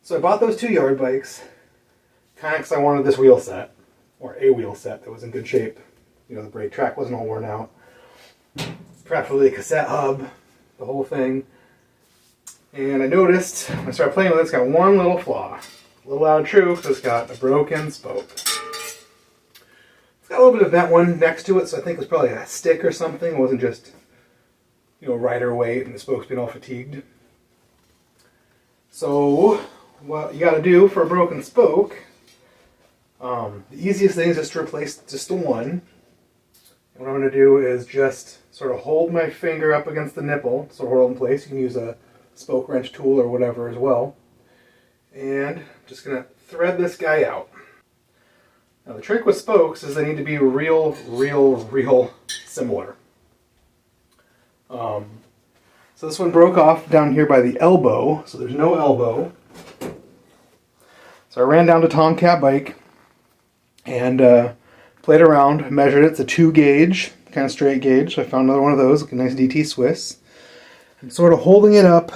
So I bought those 2 yard bikes, kind of because I wanted this wheel set, or a wheel set that was in good shape. You know, the brake track wasn't all worn out. Preferably a cassette hub, the whole thing. And I noticed, when I started playing with it, it's got one little flaw. A little out of truth, it's got a broken spoke. It's got a little bit of bent one next to it, so I think it's probably a stick or something. It wasn't just, you know, rider weight and the spoke's been all fatigued. So, what you gotta do for a broken spoke, the easiest thing is just to replace just the one. And what I'm gonna do is just sort of hold my finger up against the nipple, so hold it in place. You can use a spoke wrench tool or whatever as well. And I'm just gonna thread this guy out. Now the trick with spokes is they need to be real similar. So this one broke off down here by the elbow, so there's no elbow. So I ran down to Tomcat Bike and played around, measured it. It's a 2 gauge, kind of straight gauge. So I found another one of those, a nice DT Swiss. I'm sort of holding it up.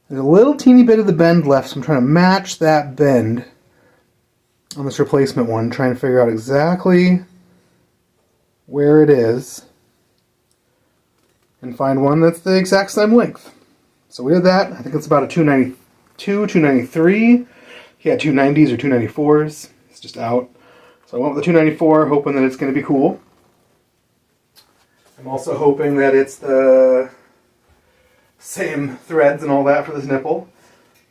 There's a little teeny bit of the bend left, so I'm trying to match that bend on this replacement one, trying to figure out exactly where it is and find one that's the exact same length. So we did that. I think it's about a 292, 293. He had 290s or 294s. It's just out. So I went with the 294, hoping that it's going to be cool. I'm also hoping that it's the same threads and all that for this nipple.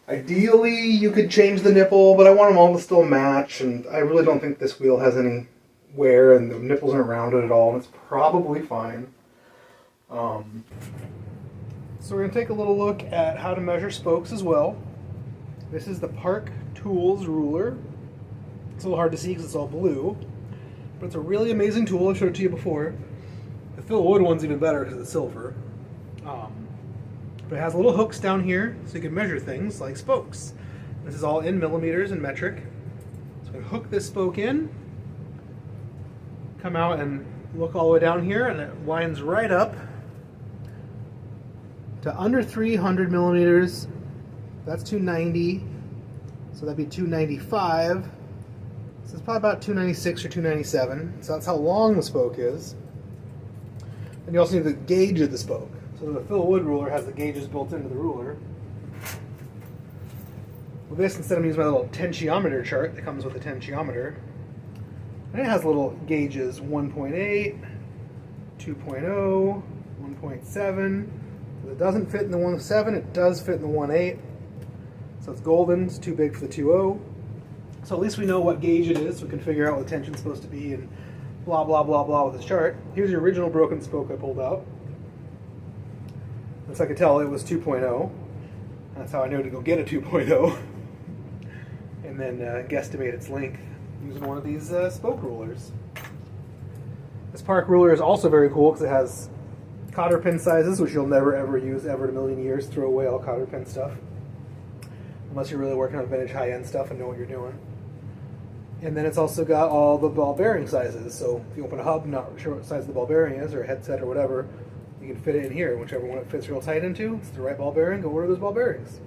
Ideally, you could change the nipple, but I want them all to still match, and I really don't think this wheel has any wear, and the nipples aren't rounded at all, and it's probably fine. So we're going to take a little look at how to measure spokes as well. This is the Park Tools ruler. It's a little hard to see because it's all blue, but it's a really amazing tool. I've showed it to you before. The Phil Wood one's even better because it's silver. But it has little hooks down here so you can measure things like spokes. This is all in millimeters and metric. So I'm going to hook this spoke in, come out and look all the way down here, and it lines right up to under 300 millimeters. That's 290, so that'd be 295. So it's probably about 296 or 297. So that's how long the spoke is. And you also need the gauge of the spoke. So the Phil Wood ruler has the gauges built into the ruler. With this, instead of using my little tensiometer chart that comes with the tensiometer, and it has little gauges 1.8, 2.0, 1.7. So it doesn't fit in the 1.7, it does fit in the 1.8. So it's golden, it's too big for the 2.0. So at least we know what gauge it is, so we can figure out what the tension's supposed to be and blah, blah, blah, blah with this chart. Here's the original broken spoke I pulled out. So I could tell it was 2.0. That's how I knew to go get a 2.0. And then guesstimate its length using one of these spoke rulers. This Park ruler is also very cool because it has cotter pin sizes, which you'll never ever use ever in a million years. Throw away all cotter pin stuff. Unless you're really working on vintage high-end stuff and know what you're doing. And then it's also got all the ball bearing sizes. So if you open a hub, not sure what size the ball bearing is, or a headset or whatever, you can fit it in here. Whichever one it fits real tight into, it's the right ball bearing, go order those ball bearings.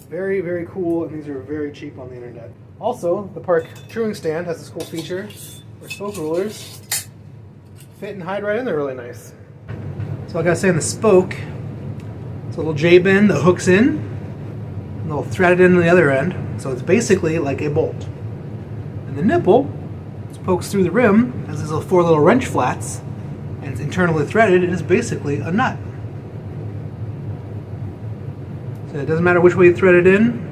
Very, very cool, and these are very cheap on the internet. Also, the Park Truing Stand has this cool feature where spoke rulers fit and hide right in there really nice. So like I was saying, the spoke, it's a little J-bend that hooks in, and a little threaded in on the other end, so it's basically like a bolt. And the nipple, which pokes through the rim, has these 4 little wrench flats, and it's internally threaded. It is basically a nut. So it doesn't matter which way you thread it in.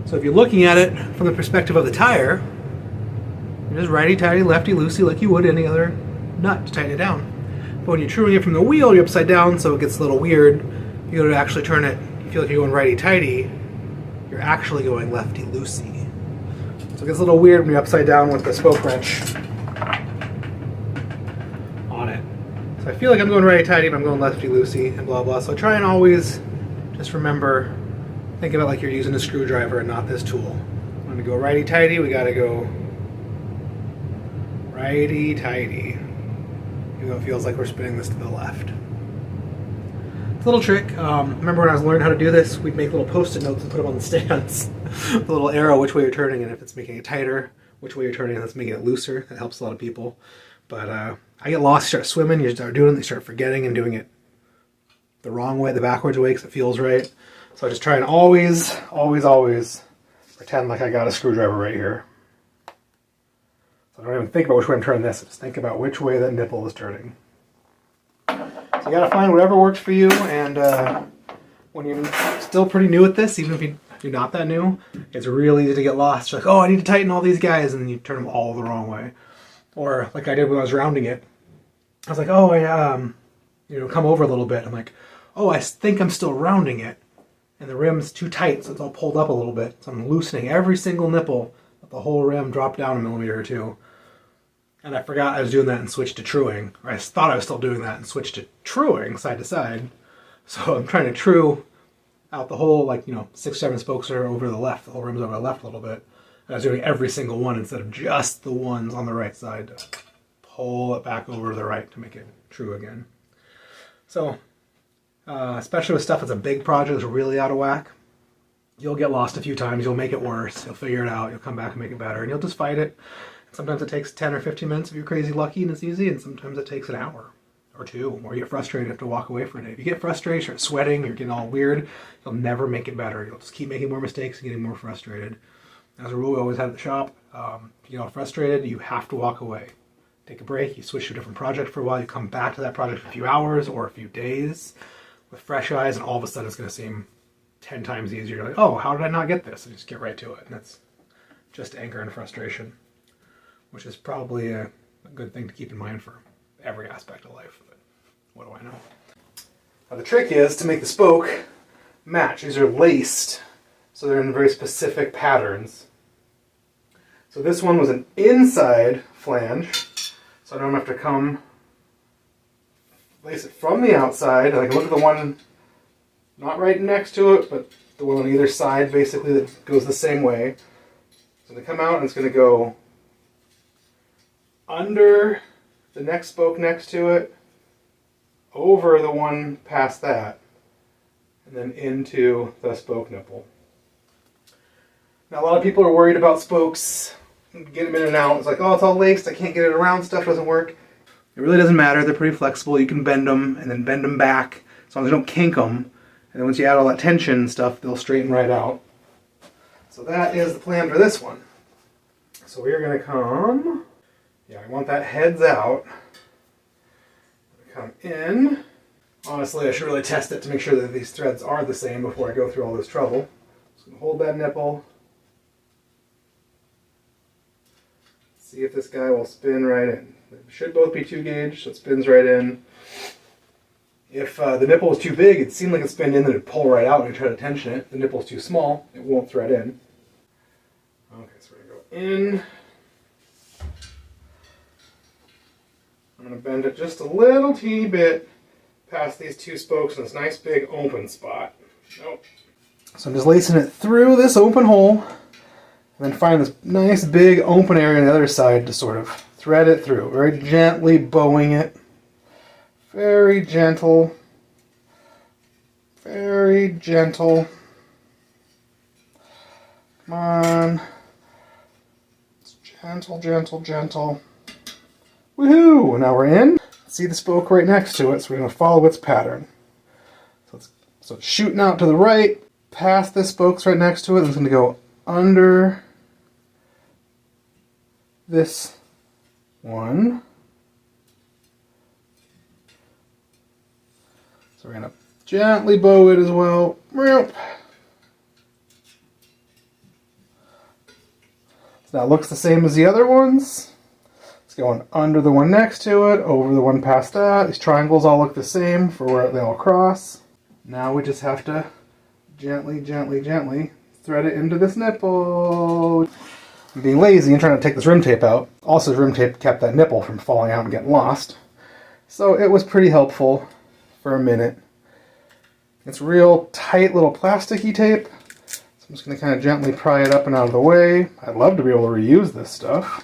So if you're looking at it from the perspective of the tire, you're just righty-tighty, lefty-loosey like you would any other nut to tighten it down. But when you're truing it from the wheel, you're upside down, so it gets a little weird. You go to actually turn it, you feel like you're going righty-tighty, you're actually going lefty-loosey. So it gets a little weird when you're upside down with the spoke wrench on it. So I feel like I'm going righty-tighty, but I'm going lefty-loosey and blah blah. So I try and always just remember, think of it like you're using a screwdriver and not this tool. When we go righty-tighty, we gotta go righty-tighty. Even though it feels like we're spinning this to the left. Little trick. Remember when I was learning how to do this, we'd make little post-it notes and put them on the stands. The little arrow which way you're turning, and if it's making it tighter, which way you're turning, and that's making it looser. That helps a lot of people. But I get lost, you start swimming, you start doing it, you start forgetting and doing it the wrong way, the backwards way, because it feels right. So I just try and always pretend like I got a screwdriver right here. So I don't even think about which way I'm turning this. Just think about which way that nipple is turning. So you gotta find whatever works for you, and when you're still pretty new at this, even if you're not that new, it's really easy to get lost. You're like, oh, I need to tighten all these guys, and then you turn them all the wrong way. Or like I did when I was rounding it. I was like, oh, come over a little bit. I'm like, oh, I think I'm still rounding it, and the rim's too tight, so it's all pulled up a little bit. So I'm loosening every single nipple, let the whole rim drop down a millimeter or two. And I forgot I was doing that and switched to truing. Or I thought I was still doing that and switched to truing side to side. So I'm trying to true out the whole, 6, 7 spokes are over the left. The whole rim's over the left a little bit. And I was doing every single one instead of just the ones on the right side to pull it back over to the right to make it true again. So, especially with stuff that's a big project that's really out of whack, you'll get lost a few times. You'll make it worse. You'll figure it out. You'll come back and make it better. And you'll just fight it. Sometimes it takes 10 or 15 minutes if you're crazy lucky and it's easy, and sometimes it takes an hour or two, or you get frustrated, you have to walk away for a day. If you get frustrated, start sweating, you're getting all weird, you'll never make it better. You'll just keep making more mistakes and getting more frustrated. As a rule, we always have at the shop, if you get all frustrated, you have to walk away. Take a break, you switch to a different project for a while, you come back to that project for a few hours or a few days with fresh eyes, and all of a sudden it's going to seem 10 times easier. You're like, oh, how did I not get this? And just get right to it. And that's just anger and frustration, which is probably a good thing to keep in mind for every aspect of life, but what do I know? Now the trick is to make the spoke match. These are laced, so they're in very specific patterns. So this one was an inside flange, so I don't have to come lace it from the outside. I can look at the one not right next to it, but the one on either side basically that goes the same way. It's going to come out and it's going to go under the next spoke next to it, over the one past that, and then into the spoke nipple. Now a lot of people are worried about spokes, get them in and out. It's like, oh, it's all laced, I can't get it around, stuff doesn't work. It really doesn't matter, they're pretty flexible. You can bend them and then bend them back, as long as you don't kink them. And then once you add all that tension and stuff, they'll straighten right out. So that is the plan for this one. So we're going to come... Yeah, I want that heads out. Come in. Honestly, I should really test it to make sure that these threads are the same before I go through all this trouble. Just going to hold that nipple. See if this guy will spin right in. It should both be 2 gauge, so it spins right in. If the nipple is too big, it seemed like it spin in, then it would pull right out when you try to tension it. If the nipple is too small, it won't thread in. Okay, so we're going to go in. I'm going to bend it just a little teeny bit past these 2 spokes in this nice big open spot. Nope. So I'm just lacing it through this open hole, and then find this nice big open area on the other side to sort of thread it through. Very gently bowing it. Very gentle. Very gentle. Come on. It's gentle, gentle, gentle. Woohoo! Now we're in. See the spoke right next to it, so we're going to follow its pattern. So it's shooting out to the right, past this spoke's right next to it, and it's going to go under this one. So we're going to gently bow it as well. So now it looks the same as the other ones. Going under the one next to it, over the one past that. These triangles all look the same for where they all cross. Now we just have to gently, gently, gently thread it into this nipple. I'm being lazy and trying to take this rim tape out. Also, the rim tape kept that nipple from falling out and getting lost. So it was pretty helpful for a minute. It's real tight little plasticky tape. So I'm just going to kind of gently pry it up and out of the way. I'd love to be able to reuse this stuff.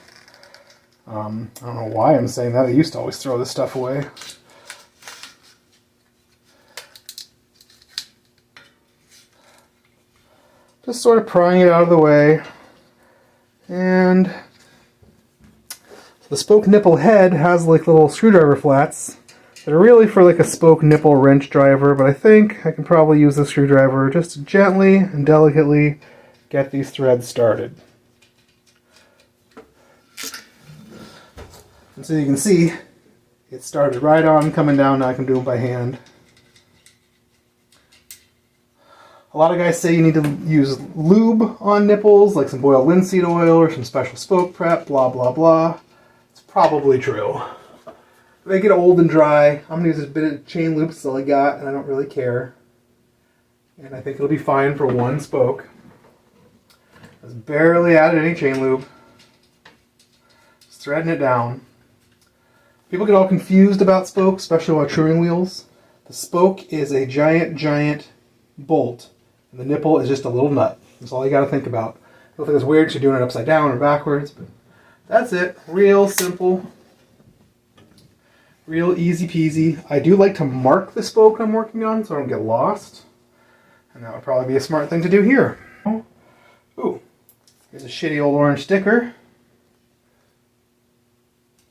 I don't know why I'm saying that. I used to always throw this stuff away. Just sort of prying it out of the way. And the spoke nipple head has like little screwdriver flats that are really for like a spoke nipple wrench driver, but I think I can probably use the screwdriver just to gently and delicately get these threads started. And so you can see it started right on coming down. Now I can do it by hand. A lot of guys say you need to use lube on nipples, like some boiled linseed oil or some special spoke prep, blah, blah, blah. It's probably true. They get old and dry. I'm going to use this bit of chain lube, that's all I got, and I don't really care. And I think it'll be fine for one spoke. Just barely added any chain lube. Just threading it down. People get all confused about spokes, especially while truing wheels. The spoke is a giant, giant bolt, and the nipple is just a little nut. That's all you got to think about. You'll think it's weird because you're doing it upside down or backwards, but that's it. Real simple. Real easy peasy. I do like to mark the spoke I'm working on so I don't get lost. And that would probably be a smart thing to do here. Ooh, here's a shitty old orange sticker.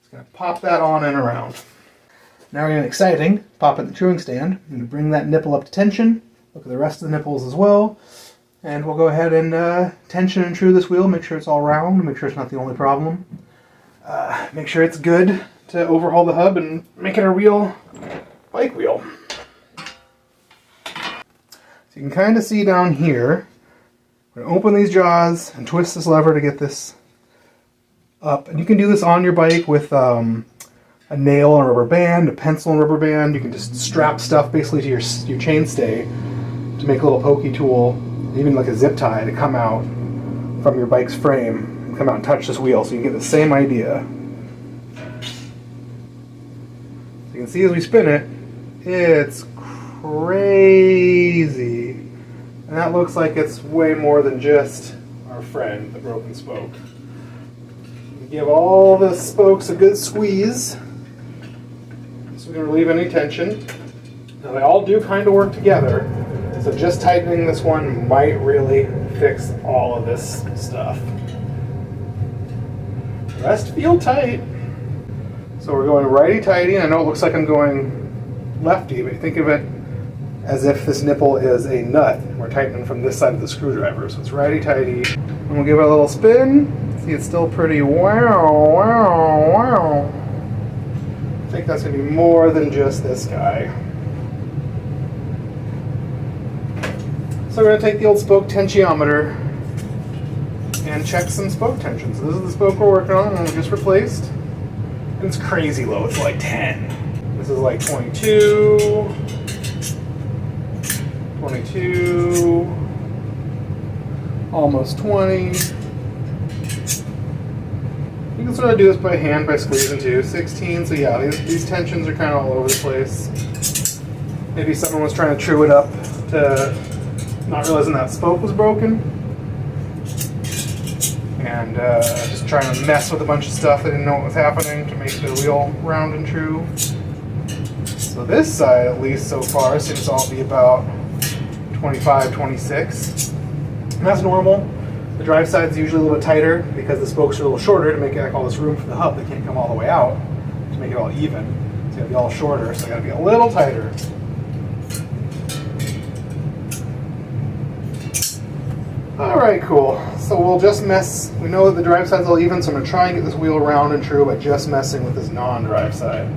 Just gonna pop that on and around. Now we're getting exciting. Pop it in the truing stand. I'm gonna bring that nipple up to tension. Look at the rest of the nipples as well. And we'll go ahead and tension and true this wheel. Make sure it's all round. Make sure it's not the only problem. Make sure it's good to overhaul the hub and make it a real bike wheel. So you can kind of see down here, we're going to open these jaws and twist this lever to get this up. And you can do this on your bike with a nail and a rubber band, a pencil and rubber band. You can just strap stuff basically to your chainstay to make a little pokey tool, even like a zip tie to come out from your bike's frame and come out and touch this wheel, so you can get the same idea. So you can see as we spin it, it's crazy. And that looks like it's way more than just our friend, the broken spoke. You give all the spokes a good squeeze so we can relieve any tension. Now they all do kind of work together, so just tightening this one might really fix all of this stuff. The rest feel tight. So we're going righty-tighty, and I know it looks like I'm going lefty, but think of it as if this nipple is a nut. We're tightening from this side of the screwdriver, so it's righty-tighty. And we'll give it a little spin. See, it's still pretty wow, wow, wow. I think that's going to be more than just this guy. So we're going to take the old spoke tensiometer and check some spoke tension. So this is the spoke we're working on, and we just replaced. And it's crazy low, it's like 10. This is like 22, 22, almost 20. You can sort of do this by hand by squeezing too. 16, so yeah, these tensions are kind of all over the place. Maybe someone was trying to true it up to not realizing that spoke was broken. And just trying to mess with a bunch of stuff. They didn't know what was happening to make the wheel round and true. So this side, at least so far, seems to all be about 25, 26. And that's normal. The drive side's usually a little bit tighter because the spokes are a little shorter to make like all this room for the hub. They can't come all the way out to make it all even. It's going to be all shorter, so I got to be a little tighter. Alright, cool. So we'll just mess, we know that the drive side's all even, so I'm going to try and get this wheel round and true by just messing with this non-drive side.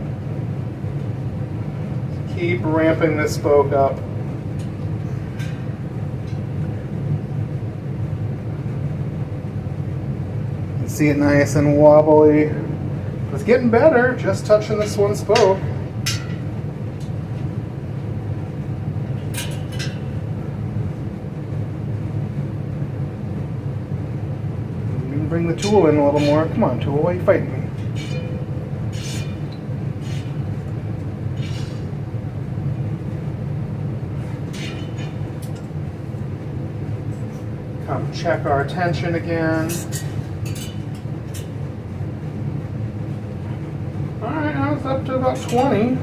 Keep ramping this spoke up. You can see it nice and wobbly. But it's getting better, just touching this one spoke. Bring the tool in a little more. Come on, tool, why are you fighting me? Come check our tension again. Alright, now it's up to about 20.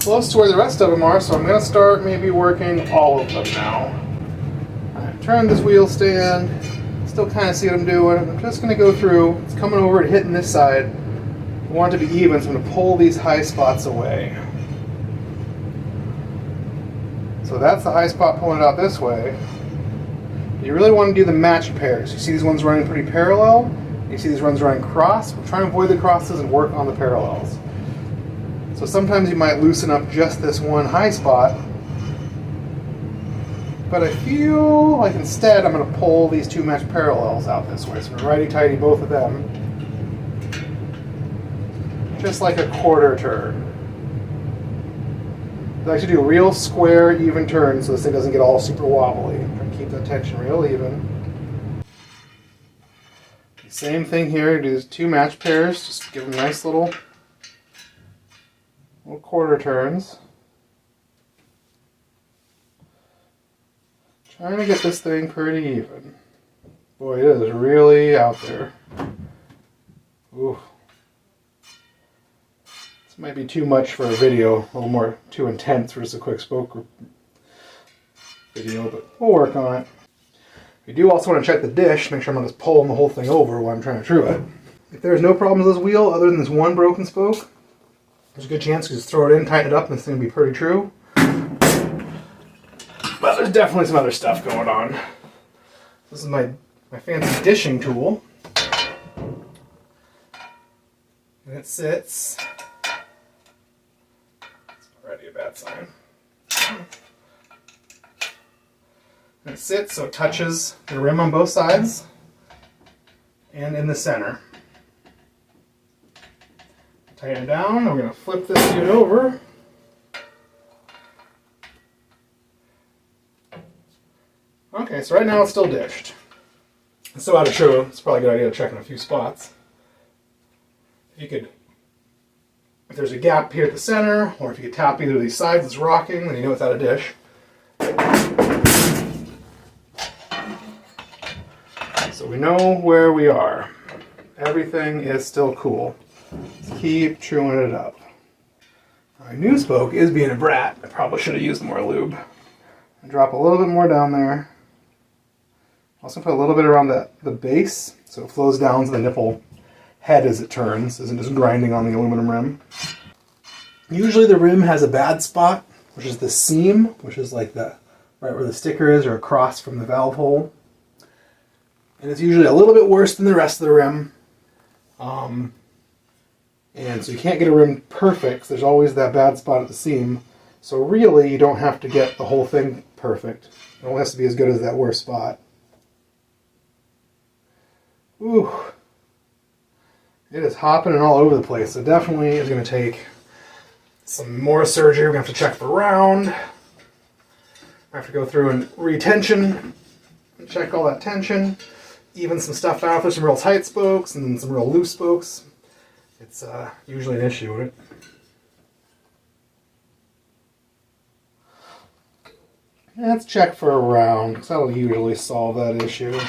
close to where the rest of them are, so I'm going to start maybe working all of them now. Alright, turn this wheel stand. Still kind of see what I'm doing. I'm just going to go through. It's coming over and hitting this side. I want it to be even, so I'm going to pull these high spots away. So that's the high spot pulling it out this way. You really want to do the matched pairs. You see these ones running pretty parallel. You see these ones running cross. We're trying to avoid the crosses and work on the parallels. So sometimes you might loosen up just this one high spot. But I feel like instead I'm going to pull these two matched parallels out this way. So I'm going to righty-tighty both of them. Just like a quarter turn. I like to do real square, even turns so this thing doesn't get all super wobbly. Try to keep that tension real even. Same thing here, do these two match pairs, just give them nice little quarter turns. Trying to get this thing pretty even. Boy, it is really out there. Ooh. Might be too much for a video, a little more too intense for just a quick spoke video, but we'll work on it. We do also want to check the dish, make sure I'm not just pulling the whole thing over while I'm trying to true it. If there's no problems with this wheel other than this one broken spoke, there's a good chance you just throw it in, tighten it up, and this thing will be pretty true. But there's definitely some other stuff going on. This is my fancy dishing tool. And it sits... already a bad sign. And it sits so it touches the rim on both sides and in the center. Tighten it down. We're going to flip this unit over. Okay, so right now it's still dished. It's still out of true. It's probably a good idea to check in a few spots. If there's a gap here at the center, or if you could tap either of these sides that's rocking, then you know it's out of dish. So we know where we are. Everything is still cool. Let's keep truing it up. My new spoke is being a brat. I probably should have used more lube. Drop a little bit more down there. Also put a little bit around the base, so it flows down to the nipple head as it turns, isn't just grinding on the aluminum rim. Usually the rim has a bad spot, which is the seam, which is like right where the sticker is or across from the valve hole. And it's usually a little bit worse than the rest of the rim. And so you can't get a rim perfect, 'cause there's always that bad spot at the seam. So really you don't have to get the whole thing perfect. It only has to be as good as that worst spot. Ooh. It is hopping and all over the place. So definitely is going to take some more surgery. We're going to have to check for round. I have to go through and retension and check all that tension. Even some stuff out. There's some real tight spokes and some real loose spokes. It's usually an issue with it. Let's check for a round, because that'll usually solve that issue.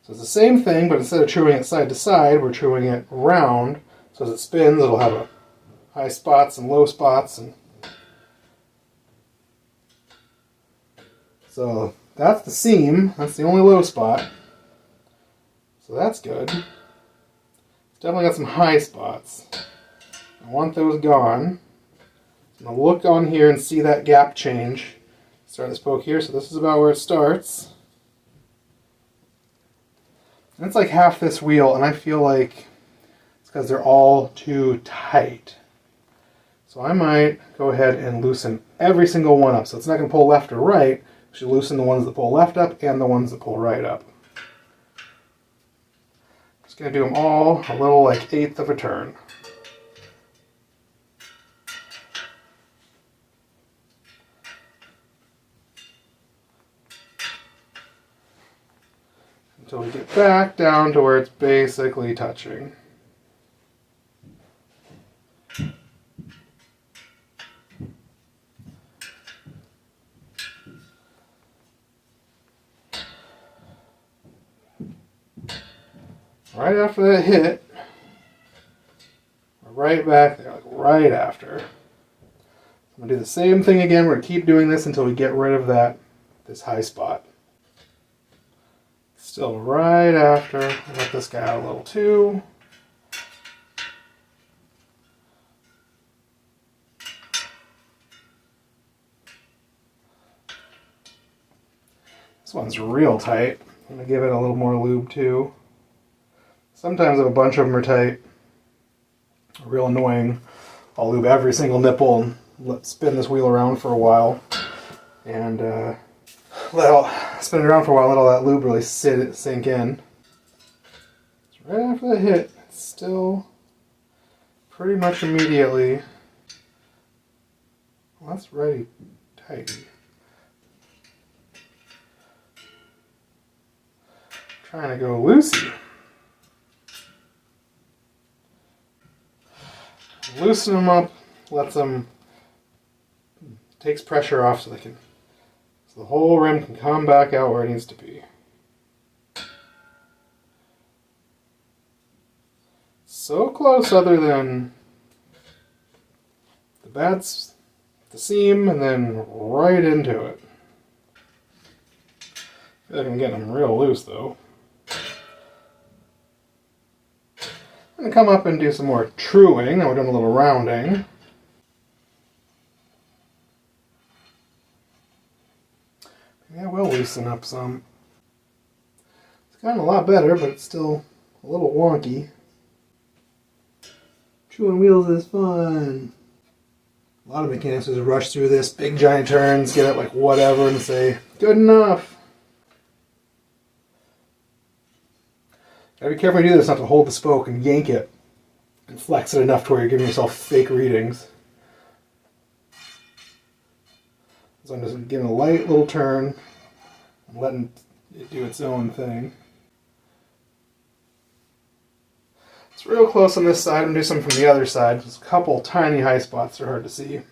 So it's the same thing, but instead of truing it side to side, we're truing it round. So as it spins, it'll have high spots and low spots. And so that's the seam. That's the only low spot. So that's good. It's definitely got some high spots. I want those gone. I'm going to look on here and see that gap change. Start the spoke here, so this is about where it starts. And it's like half this wheel, and I feel like it's because they're all too tight. So I might go ahead and loosen every single one up. So it's not going to pull left or right. We should loosen the ones that pull left up and the ones that pull right up. Just going to do them all a little like 1/8 of a turn. Until we get back down to where it's basically touching. Right after that hit, we're right back there, like right after. I'm going to do the same thing again. We're going to keep doing this until we get rid of this high spot. Still right after. I let this guy out a little too. This one's real tight. I'm going to give it a little more lube too. Sometimes if a bunch of them are tight, real annoying, I'll lube every single nipple and spin this wheel around for a while. And spin it around for a while, let all that lube really sink in. So right after the hit, it's still pretty much immediately, well, that's really tight. Trying to go loosey. Loosen them up, lets them, takes pressure off so the whole rim can come back out where it needs to be. So close other than the seam and then right into it. I feel like I'm getting them real loose though. I'm going to come up and do some more truing. Now we're doing a little rounding. Maybe I will loosen up some. It's gotten a lot better, but it's still a little wonky. Truing wheels is fun. A lot of mechanics just rush through this, big giant turns, get it like whatever, and say, good enough. Gotta be careful when you do this not to hold the spoke and yank it and flex it enough to where you're giving yourself fake readings. So I'm just giving a light little turn and letting it do its own thing. It's real close on this side. I'm going to do some from the other side. There's a couple tiny high spots that are hard to see.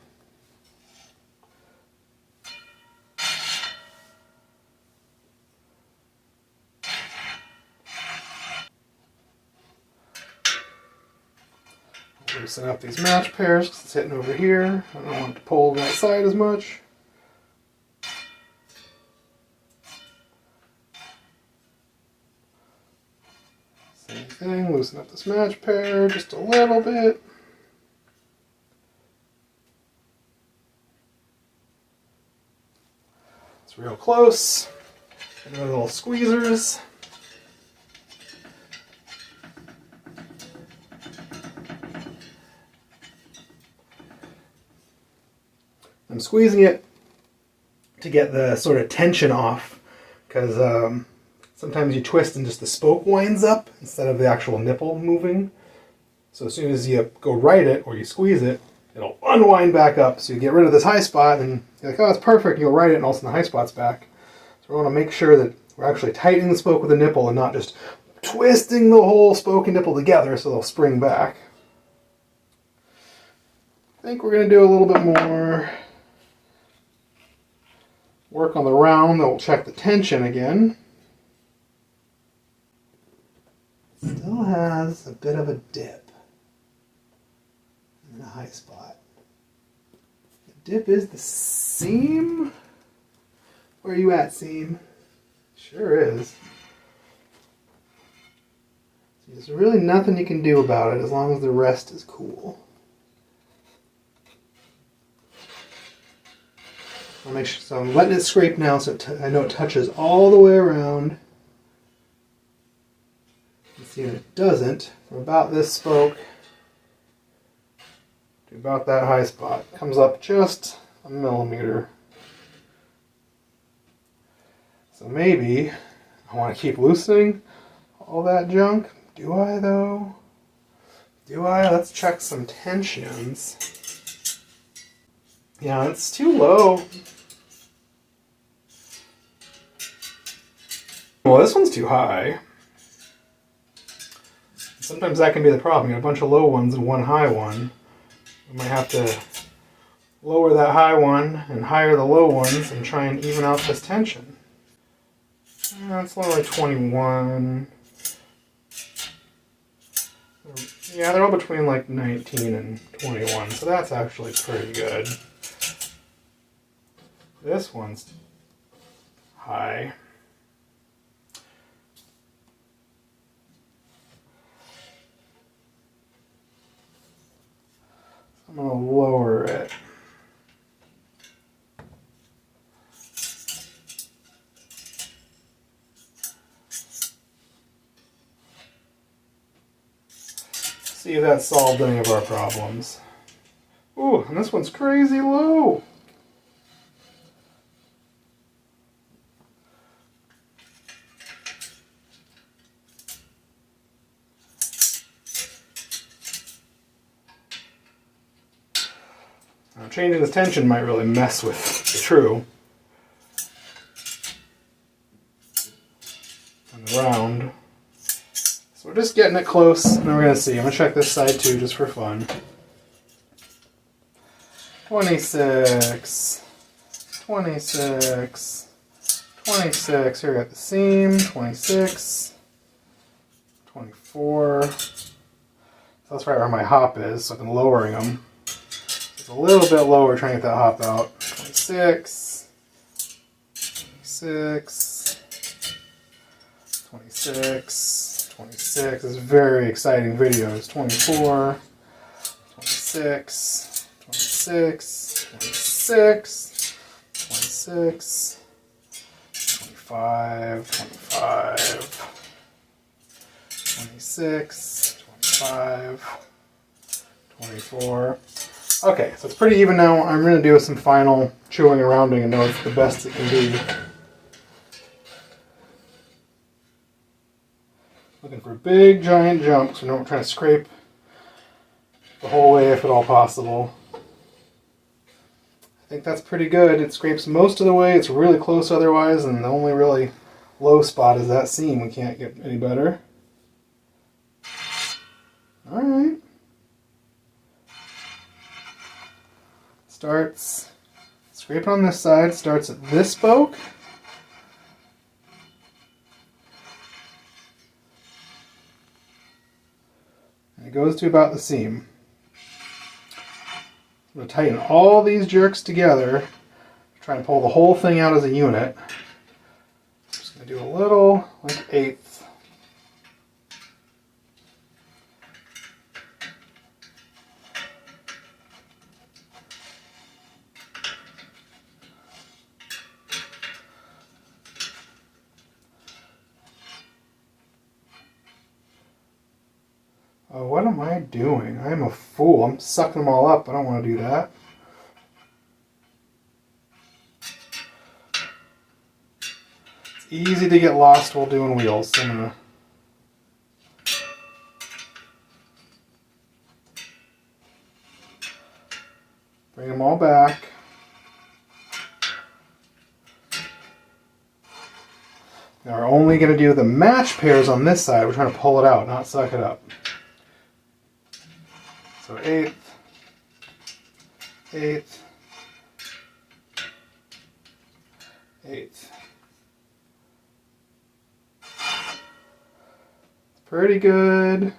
Loosen up these match pairs because it's hitting over here. I don't want it to pull that side as much. Same thing, loosen up this match pair just a little bit. It's real close. And little squeezers. I'm squeezing it to get the sort of tension off, because sometimes you twist and just the spoke winds up instead of the actual nipple moving. So as soon as you go right it or you squeeze it, it'll unwind back up. So you get rid of this high spot and you're like, oh, it's perfect. You'll right it and all of a sudden the high spot's back. So we want to make sure that we're actually tightening the spoke with the nipple and not just twisting the whole spoke and nipple together so they'll spring back. I think we're going to do a little bit more work on the round, then we'll check the tension again. Still has a bit of a dip and a high spot. The dip is the seam? Where are you at, seam? Sure is. So there's really nothing you can do about it as long as the rest is cool. I'll make sure, so I'm letting it scrape now so I know it touches all the way around. You see if it doesn't, from about this spoke to about that high spot. It comes up just a millimeter. So maybe I want to keep loosening all that junk. Do I though? Do I? Let's check some tensions. Yeah, it's too low. Well, this one's too high. Sometimes that can be the problem. You got a bunch of low ones and one high one. We might have to lower that high one and higher the low ones and try and even out this tension. It's only like 21. Yeah, they're all between like 19 and 21, so that's actually pretty good. This one's high. I'm going to lower it. See if that solved any of our problems. Ooh, and this one's crazy low. Now, changing this tension might really mess with the true. And the round. So we're just getting it close, and then we're going to see. I'm going to check this side too, just for fun. 26, 26, 26, here we got the seam, 26, 24, so that's right where my hop is, so I've been lowering them. It's a little bit lower trying to get that hop out. 26, 26, 26, 26, this is very exciting videos, 24, 26, 26, 26, 26, 25, 25, 26, 25, 24. Okay, so it's pretty even now. I'm going to do some final chewing and rounding and know it's the best it can be. Looking for big giant jumps. We don't try to scrape the whole way if at all possible. I think that's pretty good. It scrapes most of the way. It's really close otherwise, and the only really low spot is that seam. We can't get any better. Alright. Starts scraping on this side. Starts at this spoke. And it goes to about the seam. I'm going to tighten all these jerks together, try and pull the whole thing out as a unit. I'm just going to do a little, like eighth. Oh, what am I doing? I'm a fool. I'm sucking them all up. I don't want to do that. It's easy to get lost while doing wheels. So I'm going to bring them all back. Now we're only going to do the match pairs on this side. We're trying to pull it out, not suck it up. So eighth, eighth, eighth. Pretty good.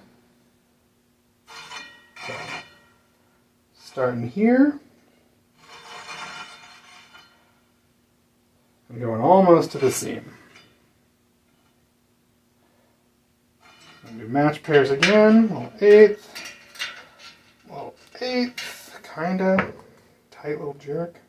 Okay. Starting here. And going almost to the seam. And do match pairs again, little eighth. Eighth, kinda tight little jerk.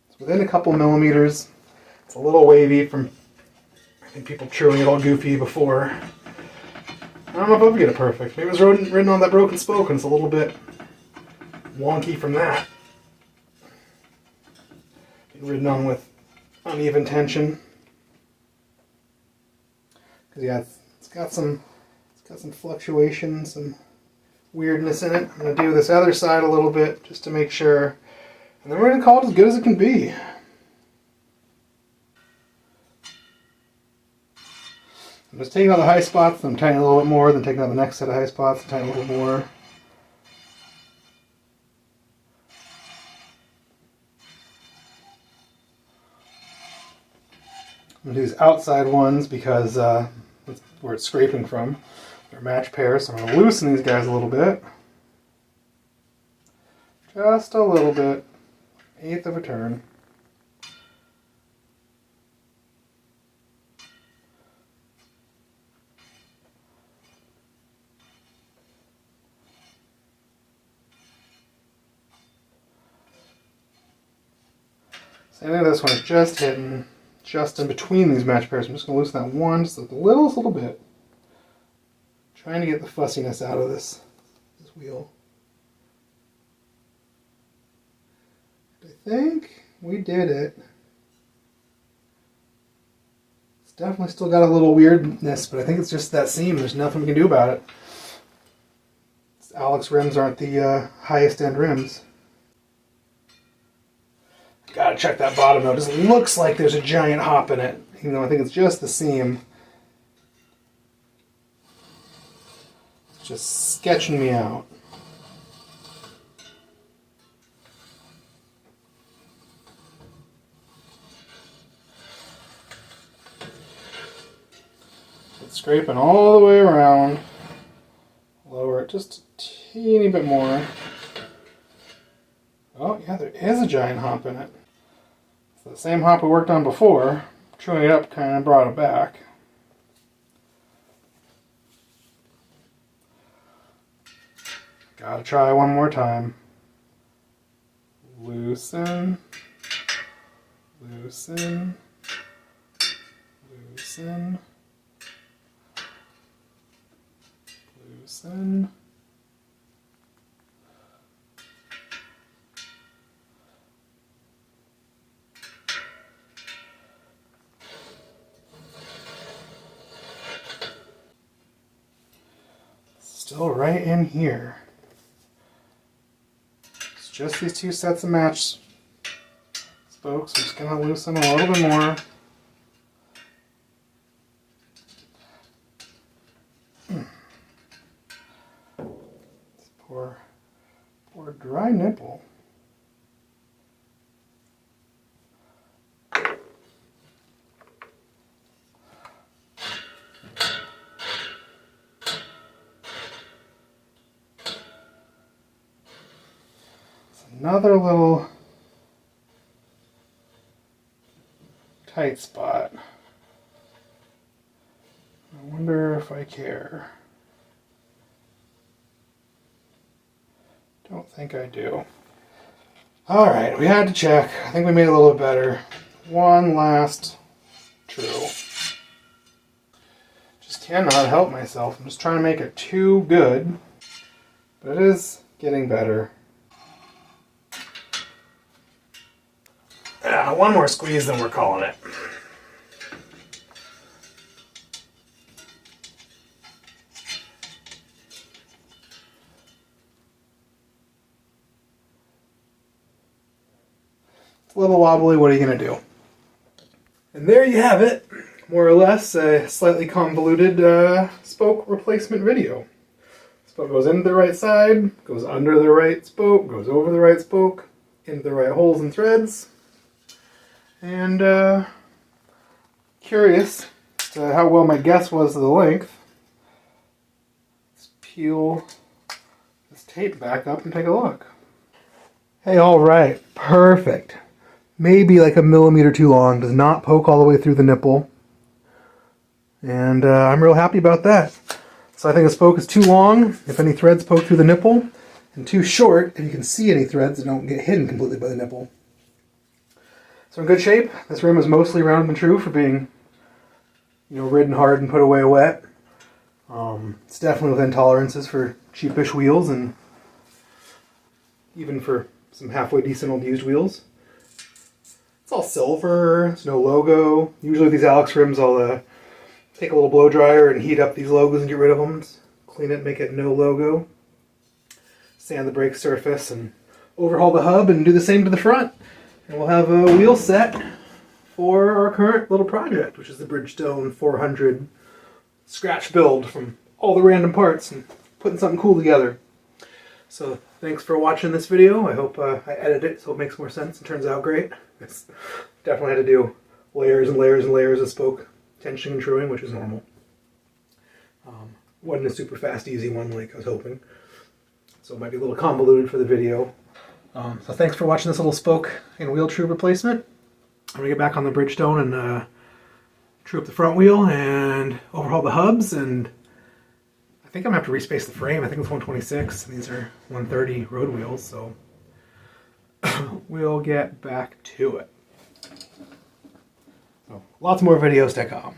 It's within a couple millimeters. It's a little wavy from, I think, people chewing it all goofy before. I don't know if I'll get it perfect. Maybe it was ridden on that broken spoke and it's a little bit wonky from that. Getting ridden on with uneven tension. Because yeah, it's got some fluctuation, some weirdness in it. I'm going to do this other side a little bit just to make sure. And then we're going to call it as good as it can be. I'm just taking out the high spots, then tightening a little bit more, then taking out the next set of high spots, and tightening a little more. I'm going to do these outside ones because that's where it's scraping from. They're match pairs, so I'm going to loosen these guys a little bit. Just a little bit. 1/8 of a turn. Same thing with this one, it's just hitting just in between these match pairs. I'm just going to loosen that one just the little bit. Trying to get the fussiness out of this wheel. I think we did it. It's definitely still got a little weirdness, but I think it's just that seam. There's nothing we can do about it. Alex rims aren't the highest end rims. Gotta check that bottom though. It just looks like there's a giant hop in it, even though I think it's just the seam. It's just sketching me out. It's scraping all the way around. Lower it just a teeny bit more. Oh yeah, there is a giant hop in it. It's the same hop we worked on before. Chewing it up kind of brought it back. Gotta try one more time. Loosen. Loosen. Loosen. Loosen. Still right in here. It's just these two sets of match spokes. I'm just going to loosen a little bit more. This poor dry nipple. Another little tight spot. I wonder if I care. Don't think I do. Alright, we had to check. I think we made it a little bit better. One last true. Just cannot help myself. I'm just trying to make it too good. But it is getting better. One more squeeze, then we're calling it. It's a little wobbly, what are you going to do? And there you have it. More or less a slightly convoluted spoke replacement video. Spoke goes into the right side, goes under the right spoke, goes over the right spoke, into the right holes and threads. And curious to how well my guess was of the length. Let's peel this tape back up and take a look. Hey, alright, perfect. Maybe like a millimeter too long, does not poke all the way through the nipple. And I'm real happy about that. So I think the spoke is too long if any threads poke through the nipple, and too short if you can see any threads that don't get hidden completely by the nipple. So in good shape. This rim is mostly round and true for being, ridden hard and put away wet. It's definitely within tolerances for cheapish wheels and even for some halfway decent old used wheels. It's all silver, there's no logo. Usually with these Alex rims I'll take a little blow dryer and heat up these logos and get rid of them. Just clean it, make it no logo. Sand the brake surface and overhaul the hub and do the same to the front. And we'll have a wheel set for our current little project, which is the Bridgestone 400 scratch build from all the random parts and putting something cool together. So thanks for watching this video. I hope I edited it so it makes more sense and turns out great. It's definitely had to do layers and layers and layers of spoke tensioning and truing, which is normal. Wasn't a super fast, easy one like I was hoping. So it might be a little convoluted for the video. So thanks for watching this little spoke and wheel true replacement. I'm going to get back on the Bridgestone and true up the front wheel and overhaul the hubs, and I think I'm going to have to respace the frame. I think it's 126 and these are 130 road wheels, so we'll get back to it. So lots more videos to come.